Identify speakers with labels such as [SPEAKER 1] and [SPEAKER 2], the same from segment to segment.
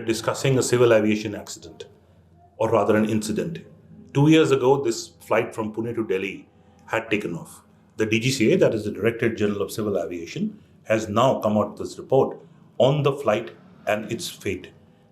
[SPEAKER 1] discussing a civil aviation accident, or rather an incident. 2 years ago, this flight from Pune to Delhi had taken off. The DGCA, that is the Directorate General of Civil Aviation, has now come out with this report on the flight and its fate.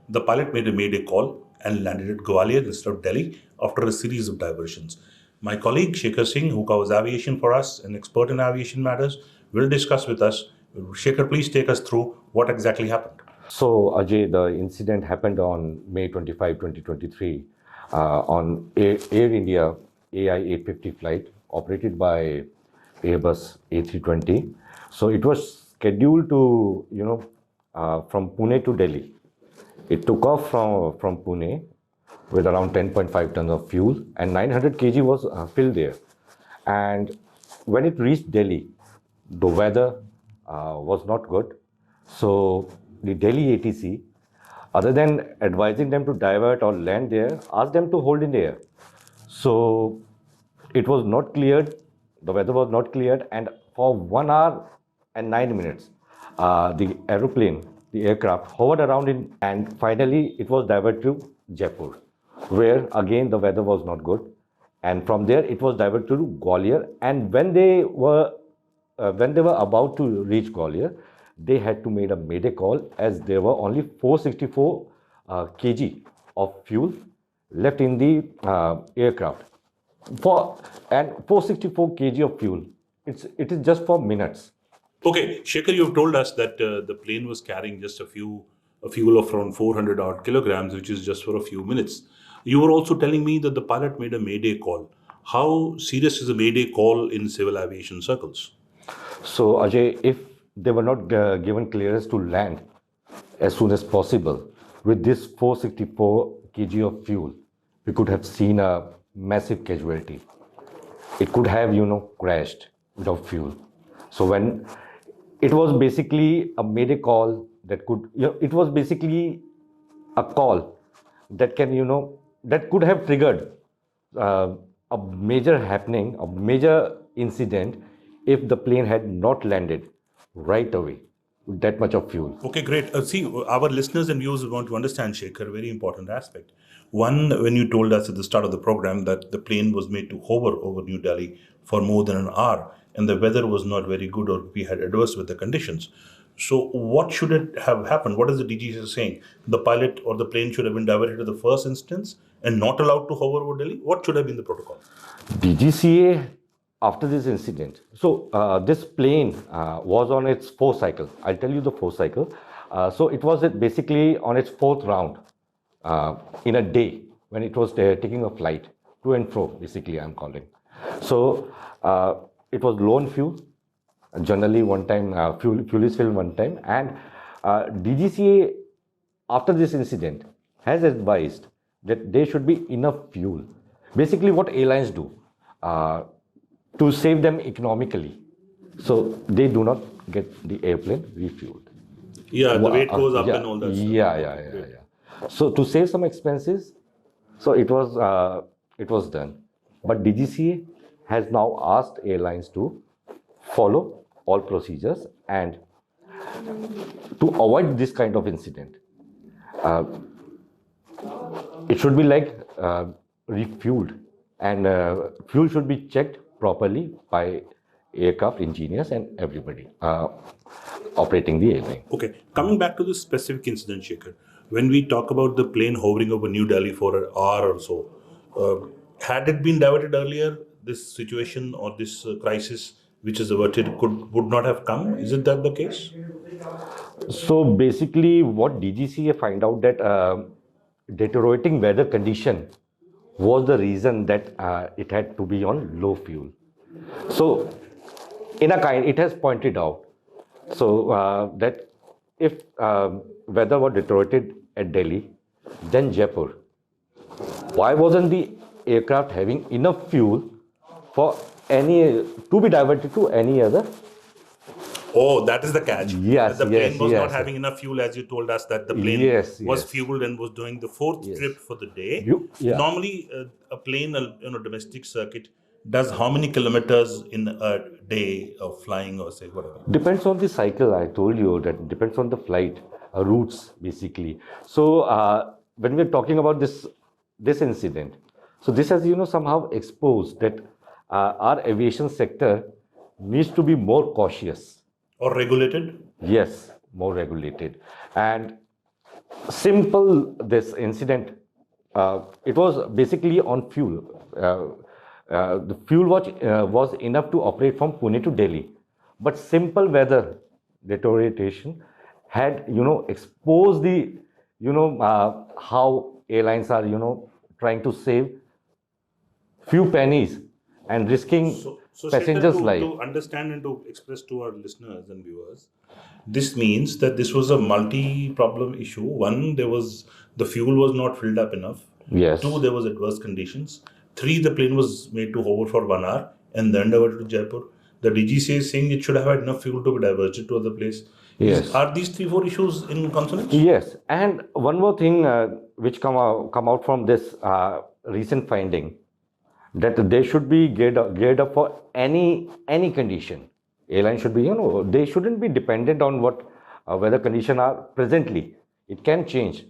[SPEAKER 1] The pilot made a mayday call and landed at Gwalior instead of Delhi after a series of diversions. My colleague Shekhar Singh, who covers aviation for us, an expert in aviation matters, will discuss with us. Shekhar, please take us through what exactly happened.
[SPEAKER 2] So, Ajay, the incident happened on May 25, 2023 on Air India AI 850 flight operated by Airbus A320. So, it was scheduled to, from Pune to Delhi. It took off from Pune with around 10.5 tons of fuel and 900 kg was filled there. And when it reached Delhi, the weather was not good. So the Delhi ATC, other than advising them to divert or land there, asked them to hold in the air. So it was not cleared, the weather was not cleared, and for 1 hour and 9 minutes, the aircraft hovered around and finally it was diverted to Jaipur, where again the weather was not good. And from there it was diverted to Gwalior, and when they were about to reach Gwalior, they had to make a mayday call as there were only 464 kg of fuel left in the aircraft. And 464 kg of fuel, it is just for minutes.
[SPEAKER 1] Okay, Shekhar, you've told us that the plane was carrying just a fuel of around 400 odd kilograms, which is just for a few minutes. You were also telling me that the pilot made a mayday call. How serious is a mayday call in civil aviation circles?
[SPEAKER 2] So, Ajay, if they were not given clearance to land as soon as possible with this 464 kg of fuel, we could have seen a massive casualty. It could have, crashed without fuel. So when it was basically a mayday call that could, it was basically a call that can, that could have triggered a major happening, a major incident if the plane had not landed right away with that much of fuel.
[SPEAKER 1] Okay, great. See, our listeners and viewers want to understand, Shekhar, a very important aspect. One, when you told us at the start of the program that the plane was made to hover over New Delhi for more than an hour and the weather was not very good, or we had adverse weather conditions. So what should it have happened? What is the DGCA saying? The pilot or the plane should have been diverted to the first instance and not allowed to hover over Delhi? What should have been the protocol?
[SPEAKER 2] DGCA, after this incident, so this plane was on its fourth cycle. I'll tell you the fourth cycle. So it was basically on its fourth round in a day when it was taking a flight to and fro, basically I'm calling. So it was low on fuel. Generally one time, fuel is filled one time. And DGCA, after this incident, has advised that there should be enough fuel. Basically what airlines do, to save them economically. So they do not get the airplane refueled.
[SPEAKER 1] Yeah, the weight goes up and all that stuff.
[SPEAKER 2] Yeah. So to save some expenses, so it was done. But DGCA has now asked airlines to follow all procedures and to avoid this kind of incident. It should be like refueled, and fuel should be checked properly by aircraft engineers and everybody operating the airline.
[SPEAKER 1] Okay, coming back to the specific incident, Shekhar, when we talk about the plane hovering over New Delhi for an hour or so, had it been diverted earlier, this situation or this crisis which is averted would not have come? Isn't that the case?
[SPEAKER 2] So basically what DGCA find out that deteriorating weather condition was the reason that it had to be on low fuel. So in a kind, it has pointed out that if weather was deteriorated at Delhi, then Jaipur, why wasn't the aircraft having enough fuel for to be diverted to any other?
[SPEAKER 1] Oh, that is the catch.
[SPEAKER 2] Yes,
[SPEAKER 1] the plane was not
[SPEAKER 2] yes.
[SPEAKER 1] having enough fuel, as you told us that the plane was fueled and was doing the fourth trip for the day. Normally, a plane, domestic circuit, does how many kilometers in a day of flying, or say whatever?
[SPEAKER 2] Depends on the cycle. I told you that depends on the flight. routes basically. So when we're talking about this incident, so this has somehow exposed that our aviation sector needs to be more cautious.
[SPEAKER 1] Or regulated?
[SPEAKER 2] Yes, more regulated. And simple this incident, it was basically on fuel. The fuel was enough to operate from Pune to Delhi, but simple weather deterioration had exposed the how airlines are trying to save few pennies and risking
[SPEAKER 1] So
[SPEAKER 2] passengers'
[SPEAKER 1] Shekhar,
[SPEAKER 2] life.
[SPEAKER 1] to understand and to express to our listeners and viewers, this means that this was a multi-problem issue. One, the fuel was not filled up enough.
[SPEAKER 2] Yes.
[SPEAKER 1] Two, there was adverse conditions. Three, the plane was made to hover for 1 hour and then diverted to Jaipur. The DGCA is saying it should have had enough fuel to be diverted to other place.
[SPEAKER 2] Yes.
[SPEAKER 1] Are these 3-4 issues in consonance?
[SPEAKER 2] Yes, and one more thing which come out from this recent finding, that they should be geared up for any condition. Airline should be, they shouldn't be dependent on what weather condition are presently. It can change.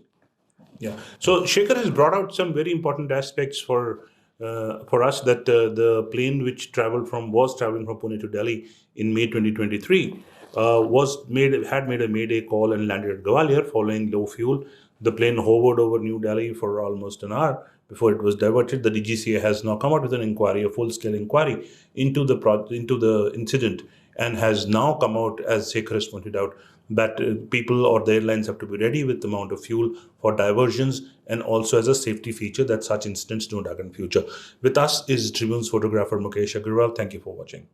[SPEAKER 1] Yeah. So Shekhar has brought out some very important aspects for us, that the plane which was traveling from Pune to Delhi in May 2023 had made a Mayday call and landed at Gwalior following low fuel. The plane hovered over New Delhi for almost an hour before it was diverted. The DGCA has now come out with an inquiry, a full-scale inquiry into the incident, and has now come out, as Shekhar has pointed out, that people or the airlines have to be ready with the amount of fuel for diversions, and also as a safety feature that such incidents don't occur in future. With us is Tribune's photographer Mukesh Agarwal. Thank you for watching.